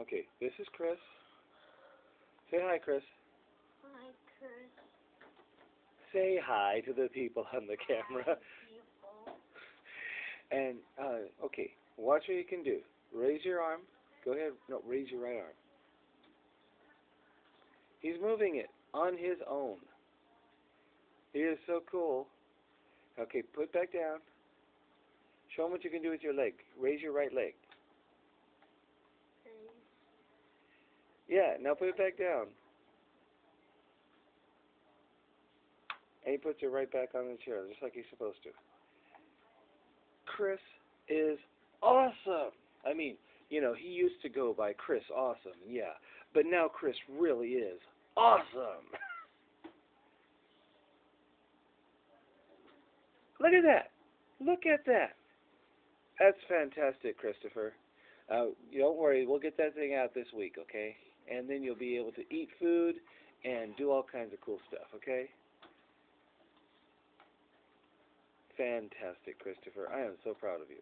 Okay, this is Chris. Say hi, Chris. Hi, Chris. Say hi to the people on the camera. Hi, people. And, okay, watch what you can do. Raise your arm. Go ahead. No, raise your right arm. He's moving it on his own. He is so cool. Okay, put back down. Show him what you can do with your leg. Raise your right leg. Raise. Yeah, now put it back down. And he puts it right back on the chair, just like he's supposed to. Chris is awesome. I mean, he used to go by Chris Awesome, yeah. But now Chris really is awesome. Look at that. Look at that. That's fantastic, Christopher. You don't worry, we'll get that thing out this week, okay? And then you'll be able to eat food and do all kinds of cool stuff, okay? Fantastic, Christopher. I am so proud of you.